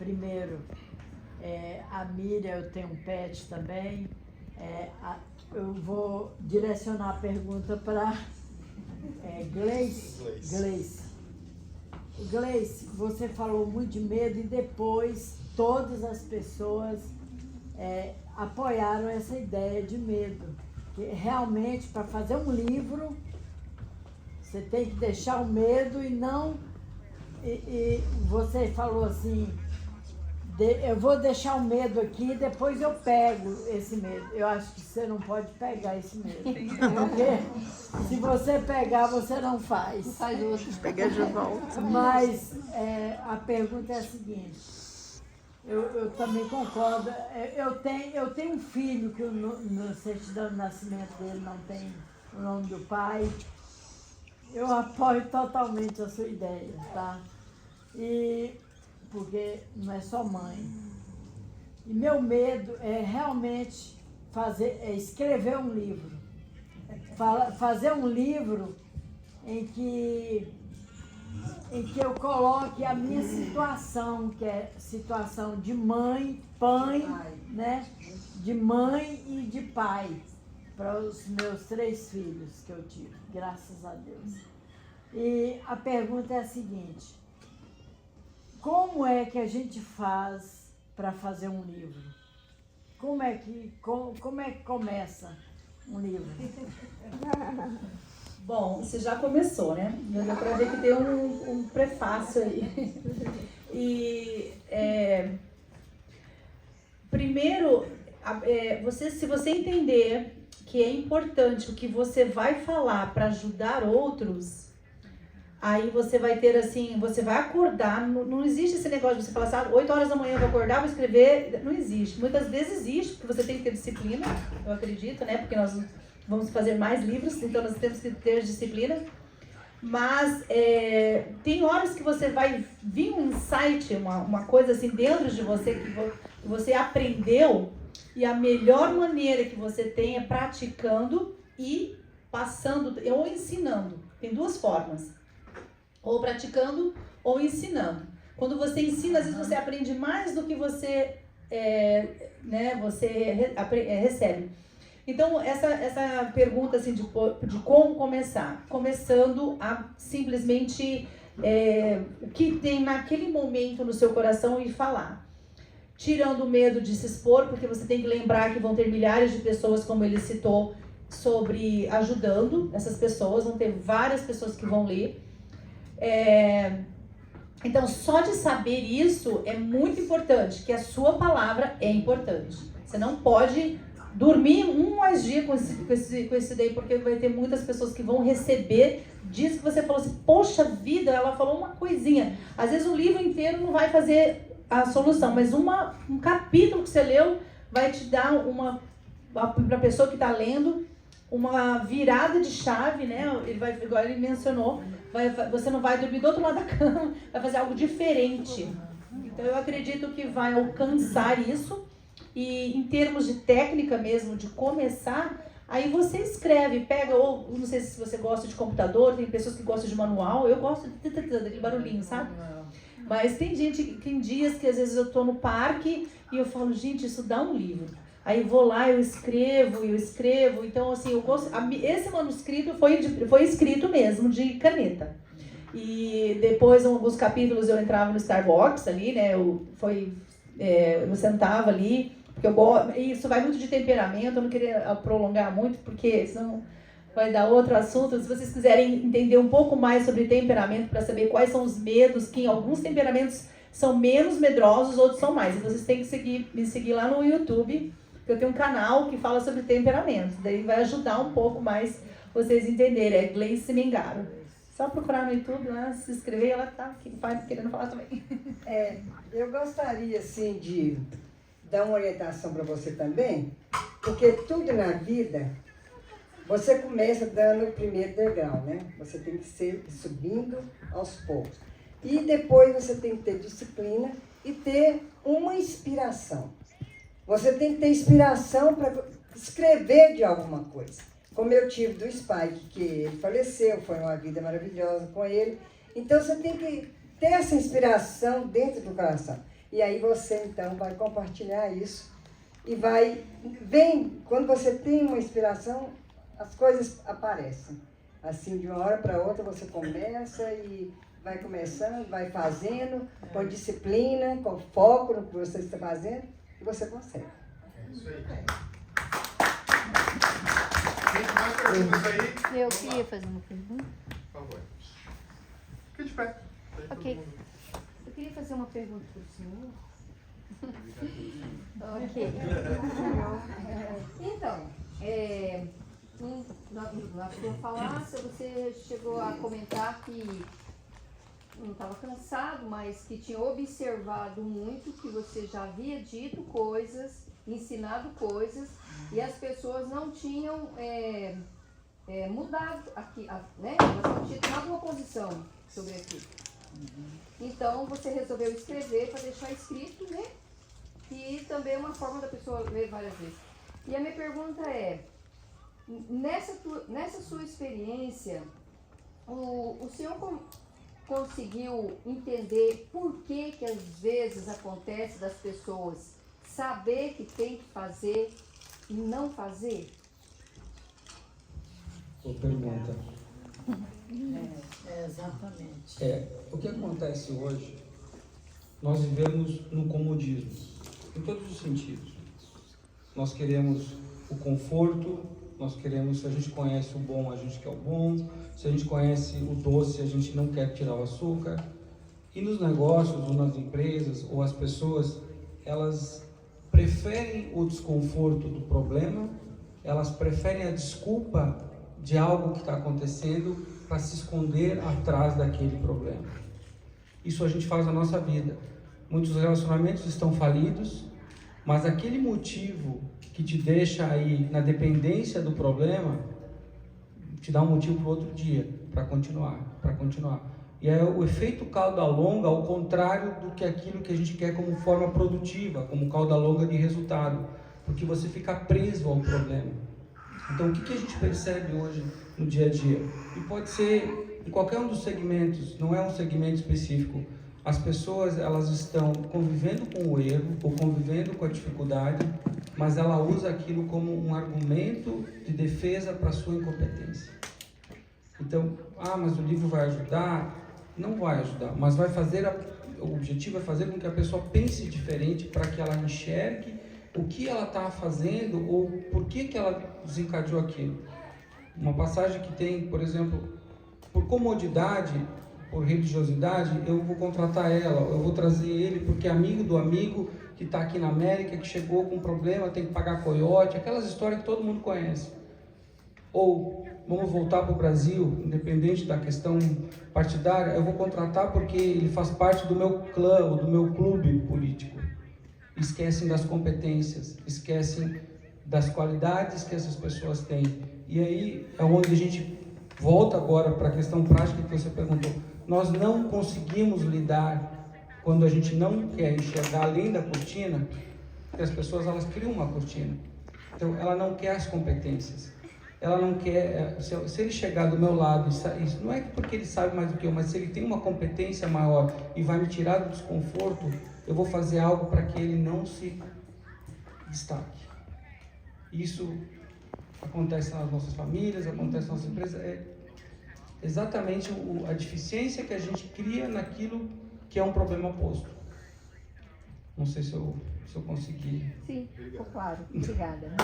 primeiro, a Miriam, eu tenho um pet também. Eu vou direcionar a pergunta para Gleice. Gleice, você falou muito de medo e depois todas as pessoas apoiaram essa ideia de medo. Que realmente, para fazer um livro, você tem que deixar o medo e não... E você falou assim, eu vou deixar o medo aqui e depois eu pego esse medo. Eu acho que você não pode pegar esse medo. Porque se você pegar, você não faz. Faz outro, pega de volta. Mas a pergunta é a seguinte, eu também concordo. Eu tenho um filho que no certidão de nascimento dele não tem o nome do pai. Eu apoio totalmente a sua ideia, tá? Porque não é só mãe. E meu medo é realmente escrever um livro. Fazer um livro em que eu coloque a minha situação, que é situação de mãe, pai, né? De mãe e de pai, para os meus 3 filhos que eu tive, graças a Deus. E a pergunta é a seguinte: como é que a gente faz para fazer um livro? Como é que começa um livro? Bom, você já começou, né? Dá para ver que tem um prefácio aí. E primeiro, se você entender que é importante o que você vai falar para ajudar outros, aí você vai ter assim, você vai acordar, não existe esse negócio de você falar assim, 8 horas da manhã eu vou acordar, vou escrever, não existe. Muitas vezes existe, porque você tem que ter disciplina, eu acredito, né? Porque nós vamos fazer mais livros, então nós temos que ter disciplina. Mas tem horas que você vai vir um insight, uma coisa assim dentro de você que você aprendeu, e a melhor maneira que você tem é praticando e passando, ou ensinando. Tem 2 formas, ou praticando ou ensinando. Quando você ensina, às vezes você aprende mais do que você recebe. Então, essa pergunta assim, de como começar? Começando a simplesmente o que tem naquele momento no seu coração e falar. Tirando o medo de se expor, porque você tem que lembrar que vão ter milhares de pessoas, como ele citou, ajudando essas pessoas. Vão ter várias pessoas que vão ler. Então, só de saber isso é muito importante, que a sua palavra é importante. Você não pode dormir mais dia com esse daí, porque vai ter muitas pessoas que vão receber disso que você falou assim, poxa vida, ela falou uma coisinha. Às vezes o livro inteiro não vai fazer a solução, mas um capítulo que você leu vai te dar para a pessoa que está lendo, uma virada de chave, né? Igual ele mencionou, você não vai dormir do outro lado da cama, vai fazer algo diferente. Então eu acredito que vai alcançar isso. E em termos de técnica mesmo, de começar, aí você escreve, pega, ou não sei se você gosta de computador, tem pessoas que gostam de manual, eu gosto daquele barulhinho, sabe? Mas tem dias que às vezes eu tô no parque e eu falo, gente, isso dá um livro. Aí vou lá, eu escrevo, então assim, eu gosto, esse manuscrito foi escrito mesmo, de caneta. E depois, alguns capítulos eu entrava no Starbucks ali, né, eu sentava ali, porque isso vai muito de temperamento, eu não queria prolongar muito, porque senão vai dar outro assunto. Se vocês quiserem entender um pouco mais sobre temperamento, para saber quais são os medos, que alguns temperamentos são menos medrosos, outros são mais. Então, vocês têm que me seguir lá no YouTube, que eu tenho um canal que fala sobre temperamento. Daí vai ajudar um pouco mais vocês entenderem. É Gleice Mengaro. Só procurar no YouTube, lá, se inscrever, ela tá querendo falar também. Eu gostaria, assim, de dar uma orientação para você também, porque tudo na vida, você começa dando o primeiro degrau, né? Você tem que ser subindo aos poucos. E depois você tem que ter disciplina e ter uma inspiração. Você tem que ter inspiração para escrever de alguma coisa. Como eu tive do Spike, que ele faleceu, foi uma vida maravilhosa com ele. Então você tem que ter essa inspiração dentro do coração. E aí você, então, vai compartilhar isso e quando você tem uma inspiração, as coisas aparecem. Assim, de uma hora para outra, você começa e vai começando, vai fazendo, com disciplina, com foco no que você está fazendo, e você consegue. É isso aí. Tem mais perguntas aí? Eu queria fazer uma pergunta. Por favor. Fique de pé. Ok. Eu queria fazer uma pergunta para o senhor. Ok. Então, na sua falácia, você chegou a comentar que não estava cansado, mas que tinha observado muito, que você já havia dito coisas, ensinado coisas, e as pessoas não tinham mudado aqui, né? Elas não tinham tomado uma posição sobre aquilo. Então você resolveu escrever para deixar escrito, né? E também é uma forma da pessoa ler várias vezes. E a minha pergunta é, nessa sua experiência, o senhor conseguiu entender por que às vezes acontece das pessoas saber que tem que fazer e não fazer? Boa pergunta. Exatamente. O que acontece hoje, nós vivemos no comodismo, em todos os sentidos. Nós queremos o conforto, nós queremos, se a gente conhece o bom, a gente quer o bom, se a gente conhece o doce, a gente não quer tirar o açúcar. E nos negócios, ou nas empresas, ou as pessoas, elas preferem o desconforto do problema, elas preferem a desculpa de algo que está acontecendo para se esconder atrás daquele problema. Isso a gente faz na nossa vida. Muitos relacionamentos estão falidos, mas aquele motivo que te deixa aí na dependência do problema, te dá um motivo para o outro dia, para continuar. E é o efeito cauda longa, ao contrário do que aquilo que a gente quer como forma produtiva, como cauda longa de resultado, porque você fica preso ao problema. Então, o que a gente percebe hoje no dia a dia? E pode ser em qualquer um dos segmentos, não é um segmento específico. As pessoas, elas estão convivendo com o erro, ou convivendo com a dificuldade, mas ela usa aquilo como um argumento de defesa para a sua incompetência. Então, mas o livro vai ajudar? Não vai ajudar, mas vai fazer, o objetivo é fazer com que a pessoa pense diferente, para que ela enxergue o que ela está fazendo ou por que ela desencadeou aquilo. Uma passagem que tem, por exemplo, por comodidade, por religiosidade, eu vou contratar ela, eu vou trazer ele porque é amigo do amigo que está aqui na América, que chegou com um problema, tem que pagar coiote, aquelas histórias que todo mundo conhece. Ou vamos voltar para o Brasil, independente da questão partidária, eu vou contratar porque ele faz parte do meu clã ou do meu clube político. Esquecem das competências, esquecem das qualidades que essas pessoas têm. E aí é onde a gente volta agora para a questão prática que você perguntou. Nós não conseguimos lidar quando a gente não quer enxergar além da cortina, porque as pessoas, elas criam uma cortina. Então, ela não quer as competências. Ela não quer, se ele chegar do meu lado, isso não é porque ele sabe mais do que eu, mas se ele tem uma competência maior e vai me tirar do desconforto, eu vou fazer algo para que ele não se destaque. Isso acontece nas nossas famílias, acontece nas nossas empresas, é exatamente a deficiência que a gente cria naquilo que é um problema posto. Não sei se eu consegui. Sim, ficou claro. Obrigada.